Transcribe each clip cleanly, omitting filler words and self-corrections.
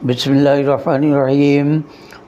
بسم اللہ الرحمن الرحیم۔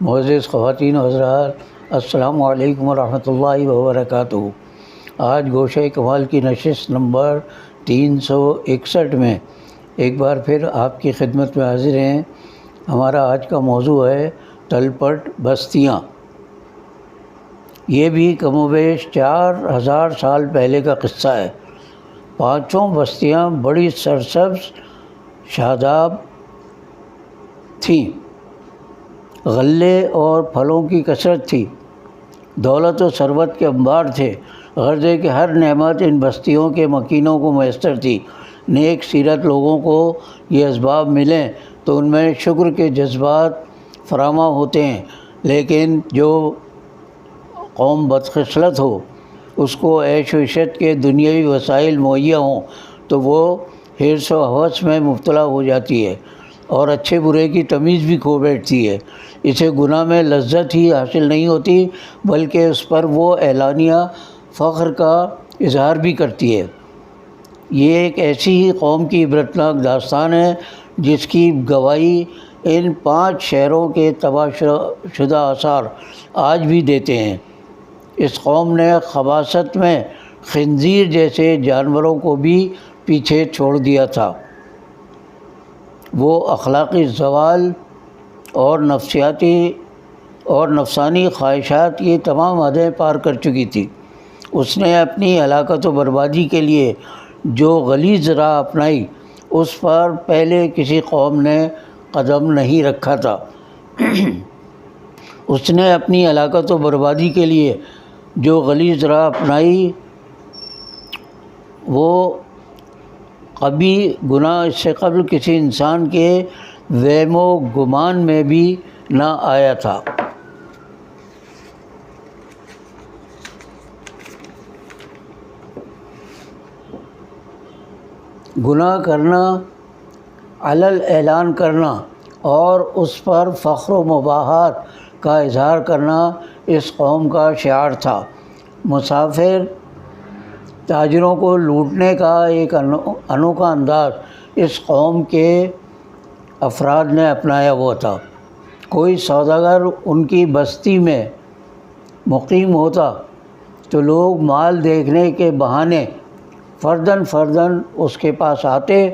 معزز خواتین و حضرات، السلام علیکم ورحمۃ اللہ وبرکاتہ۔ آج گوشہ کمال کی نشست نمبر 361 میں ایک بار پھر آپ کی خدمت میں حاضر ہیں۔ ہمارا آج کا موضوع ہے تلپٹ بستیاں۔ یہ بھی کم و بیش 4000 سال پہلے کا قصہ ہے۔ پانچوں بستیاں بڑی سرسبز شاداب تھیں، غلے اور پھلوں کی کثرت تھی، دولت و ثروت کے انبار تھے، غرض ہے کہ ہر نعمت ان بستیوں کے مکینوں کو میسر تھی۔ نیک سیرت لوگوں کو یہ اسباب ملیں تو ان میں شکر کے جذبات فراواں ہوتے ہیں، لیکن جو قوم بدخصلت ہو، اس کو عیش و عشرت کے دنیاوی وسائل مہیا ہوں تو وہ حرص و ہوس میں مبتلا ہو جاتی ہے اور اچھے برے کی تمیز بھی کھو بیٹھتی ہے۔ اسے گناہ میں لذت ہی حاصل نہیں ہوتی بلکہ اس پر وہ اعلانیہ فخر کا اظہار بھی کرتی ہے۔ یہ ایک ایسی ہی قوم کی عبرتناک داستان ہے جس کی گواہی ان 5 شہروں کے تباہ شدہ آثار آج بھی دیتے ہیں۔ اس قوم نے خباثت میں خنزیر جیسے جانوروں کو بھی پیچھے چھوڑ دیا تھا۔ وہ اخلاقی زوال اور نفسیاتی اور نفسانی خواہشات کی تمام حدیں پار کر چکی تھی۔ اس نے اپنی ہلاکت و بربادی کے لیے جو غلیظ راہ اپنائی، اس پر پہلے کسی قوم نے قدم نہیں رکھا تھا۔ اس نے اپنی ہلاکت و بربادی کے لیے جو غلیظ راہ اپنائی، وہ کبھی گناہ اس سے قبل کسی انسان کے وہم و گمان میں بھی نہ آیا تھا۔ گناہ کرنا، علل اعلان کرنا اور اس پر فخر و مباحات کا اظہار کرنا اس قوم کا شعار تھا۔ مسافر تاجروں کو لوٹنے کا ایک انوکھا انداز اس قوم کے افراد نے اپنایا ہوا تھا۔ کوئی سوداگر ان کی بستی میں مقیم ہوتا تو لوگ مال دیکھنے کے بہانے فرداً اس کے پاس آتے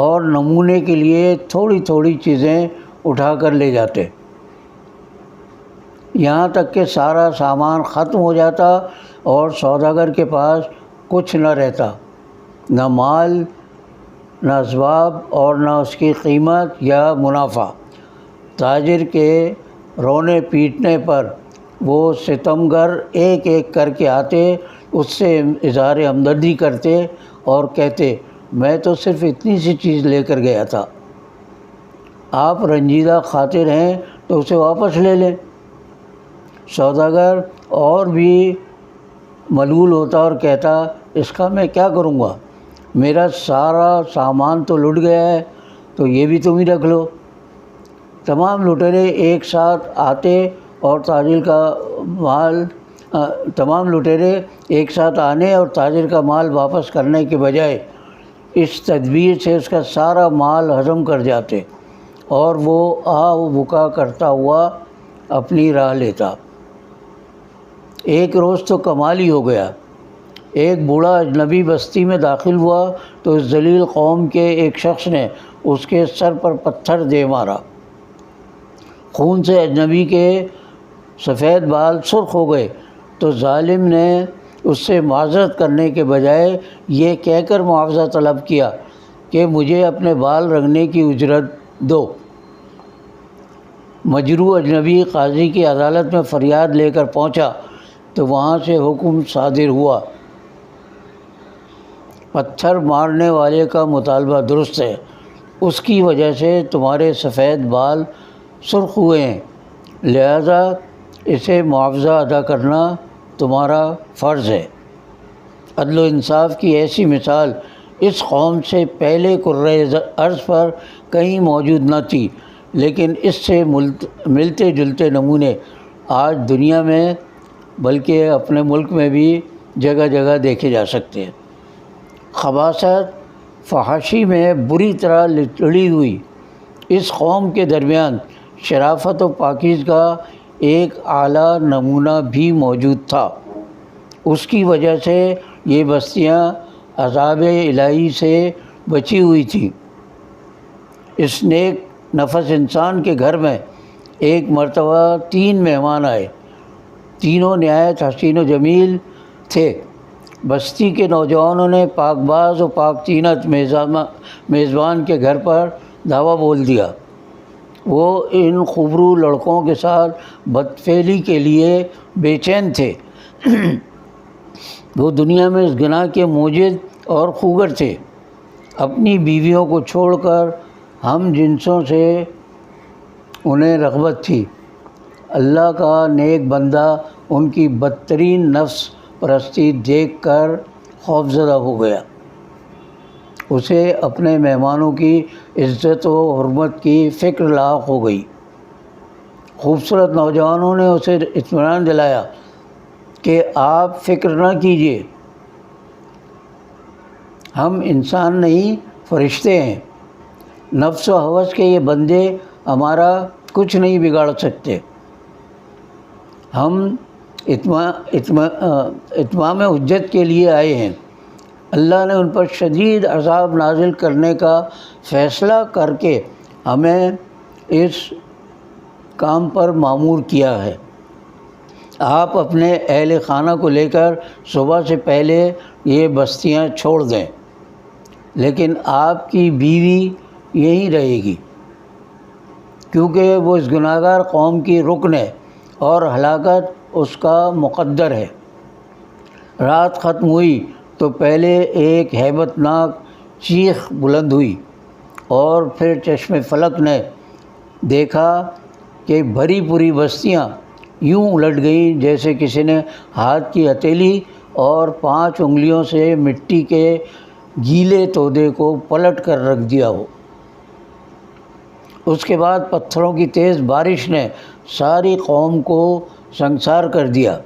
اور نمونے کے لیے تھوڑی تھوڑی چیزیں اٹھا کر لے جاتے، یہاں تک کہ سارا سامان ختم ہو جاتا اور سوداگر کے پاس کچھ نہ رہتا، نہ مال، نہ اسباب اور نہ اس کی قیمت یا منافع۔ تاجر کے رونے پیٹنے پر وہ ستمگر ایک ایک کر کے آتے، اس سے اظہار ہمدردی کرتے اور کہتے، میں تو صرف اتنی سی چیز لے کر گیا تھا، آپ رنجیدہ خاطر ہیں تو اسے واپس لے لیں۔ سوداگر اور بھی ملول ہوتا اور کہتا، اس کا میں کیا کروں گا، میرا سارا سامان تو لٹ گیا ہے، تو یہ بھی تم ہی رکھ لو۔ تمام لٹیرے ایک ساتھ آتے اور آنے اور تاجر کا مال واپس کرنے کے بجائے اس تدبیر سے اس کا سارا مال ہضم کر جاتے اور وہ آہ بکا کرتا ہوا اپنی راہ لیتا۔ ایک روز تو کمال ہی ہو گیا۔ ایک بوڑھا اجنبی بستی میں داخل ہوا تو اس ذلیل قوم کے ایک شخص نے اس کے سر پر پتھر دے مارا۔ خون سے اجنبی کے سفید بال سرخ ہو گئے تو ظالم نے اس سے معذرت کرنے کے بجائے یہ کہہ کر معاوضہ طلب کیا کہ مجھے اپنے بال رنگنے کی اجرت دو۔ مجروح اجنبی قاضی کی عدالت میں فریاد لے کر پہنچا تو وہاں سے حکم صادر ہوا، پتھر مارنے والے کا مطالبہ درست ہے، اس کی وجہ سے تمہارے سفید بال سرخ ہوئے ہیں، لہذا اسے معاوضہ ادا کرنا تمہارا فرض ہے۔ عدل و انصاف کی ایسی مثال اس قوم سے پہلے کرۂ ارض پر کہیں موجود نہ تھی، لیکن اس سے ملتے جلتے نمونے آج دنیا میں بلکہ اپنے ملک میں بھی جگہ جگہ دیکھے جا سکتے ہیں۔ خباثت فحاشی میں بری طرح لڑی ہوئی اس قوم کے درمیان شرافت و پاکیزگی کا ایک اعلیٰ نمونہ بھی موجود تھا۔ اس کی وجہ سے یہ بستیاں عذاب الہی سے بچی ہوئی تھیں۔ اس نیک نفس انسان کے گھر میں ایک مرتبہ 3 مہمان آئے۔ تینوں نہایت حسین و جمیل تھے۔ بستی کے نوجوانوں نے پاک باز و پاک طینت میزبان کے گھر پر دعویٰ بول دیا۔ وہ ان خوبرو لڑکوں کے ساتھ بدفعلی کے لیے بے چین تھے۔ وہ دنیا میں اس گناہ کے موجد اور خوگر تھے۔ اپنی بیویوں کو چھوڑ کر ہم جنسوں سے انہیں رغبت تھی۔ اللہ کا نیک بندہ ان کی بدترین نفس پرستی دیکھ کر خوفزدہ ہو گیا۔ اسے اپنے مہمانوں کی عزت و حرمت کی فکر لاحق ہو گئی۔ خوبصورت نوجوانوں نے اسے اطمینان دلایا کہ آپ فکر نہ کیجیے، ہم انسان نہیں فرشتے ہیں۔ نفس و ہوس کے یہ بندے ہمارا کچھ نہیں بگاڑ سکتے۔ ہم اتمام حجت کے لیے آئے ہیں۔ اللہ نے ان پر شدید عذاب نازل کرنے کا فیصلہ کر کے ہمیں اس کام پر مامور کیا ہے۔ آپ اپنے اہل خانہ کو لے کر صبح سے پہلے یہ بستیاں چھوڑ دیں، لیکن آپ کی بیوی یہیں رہے گی، کیونکہ وہ اس گناہ گار قوم کی رکن ہے اور ہلاکت اس کا مقدر ہے۔ رات ختم ہوئی تو پہلے ایک ہیبت ناک چیخ بلند ہوئی اور پھر چشم فلک نے دیکھا کہ بھری پوری بستیاں یوں الٹ گئیں جیسے کسی نے ہاتھ کی ہتھیلی اور 5 انگلیوں سے مٹی کے گیلے تودے کو پلٹ کر رکھ دیا ہو۔ اس کے بعد پتھروں کی تیز بارش نے ساری قوم کو سنگسار کر دیا۔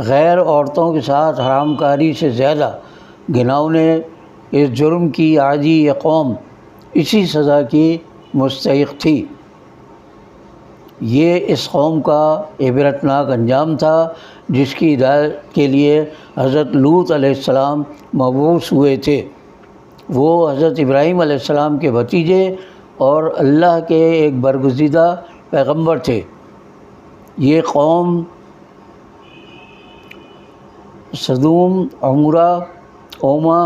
غیر عورتوں کے ساتھ حرام کاری سے زیادہ گھناؤنے اس جرم کی عادی یہ قوم اسی سزا کی مستحق تھی۔ یہ اس قوم کا عبرتناک انجام تھا جس کی ہدایت کے لیے حضرت لوط علیہ السلام مبعوث ہوئے تھے۔ وہ حضرت ابراہیم علیہ السلام کے بھتیجے اور اللہ کے ایک برگزیدہ پیغمبر تھے۔ یہ قوم سدوم، عمورہ، اوما،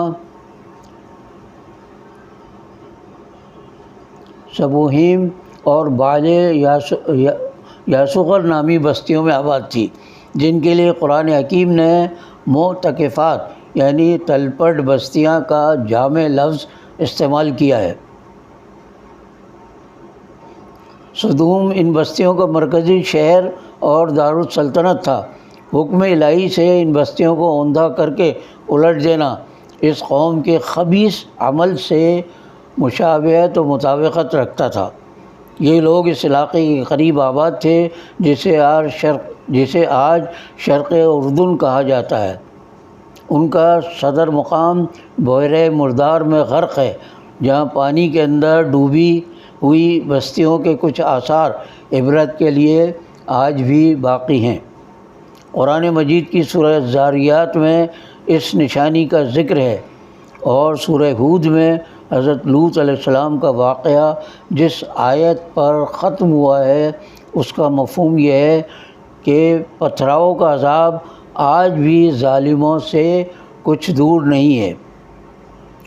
سبوہیم اور باجے یاسوغر نامی بستیوں میں آباد تھی، جن کے لیے قرآن حکیم نے معتکفات یعنی تلپٹ بستیاں کا جامع لفظ استعمال کیا ہے۔ سدوم ان بستیوں کا مرکزی شہر اور دارالسلطنت تھا۔ حکم الہی سے ان بستیوں کو اوندھا کر کے الٹ دینا اس قوم کے خبیث عمل سے مشابہت و مطابقت رکھتا تھا۔ یہ لوگ اس علاقے کے قریب آباد تھے جسے آج شرق اردن کہا جاتا ہے۔ ان کا صدر مقام بحیرہ مردار میں غرق ہے، جہاں پانی کے اندر ڈوبی ہوئی بستیوں کے کچھ آثار عبرت کے لیے آج بھی باقی ہیں۔ قرآن مجید کی سورہ الذاریات میں اس نشانی کا ذکر ہے، اور سورہ ہود میں حضرت لوط علیہ السلام کا واقعہ جس آیت پر ختم ہوا ہے اس کا مفہوم یہ ہے کہ پتھراؤ کا عذاب آج بھی ظالموں سے کچھ دور نہیں ہے۔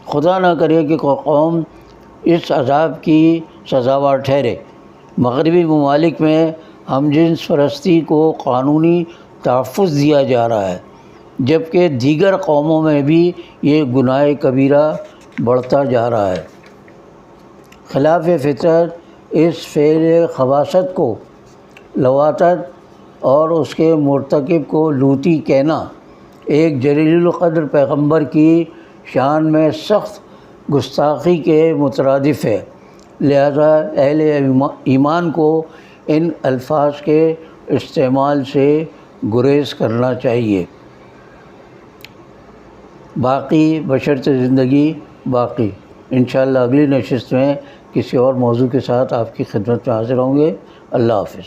خدا نہ کرے کہ قوم اس عذاب کی سزاوار ٹھہرے۔ مغربی ممالک میں ہم جنس پرستی کو قانونی تحفظ دیا جا رہا ہے، جبکہ دیگر قوموں میں بھی یہ گناہ کبیرہ بڑھتا جا رہا ہے۔ خلاف فطرت اس فعل خباثت کو لواطت اور اس کے مرتکب کو لوطی کہنا ایک جلیل القدر پیغمبر کی شان میں سخت گستاخی کے مترادف ہے، لہذا اہل ایمان کو ان الفاظ کے استعمال سے گریز کرنا چاہیے۔ باقی بشرط زندگی باقی۔ انشاءاللہ اگلی نشست میں کسی اور موضوع کے ساتھ آپ کی خدمت میں حاضر ہوں گے۔ اللہ حافظ۔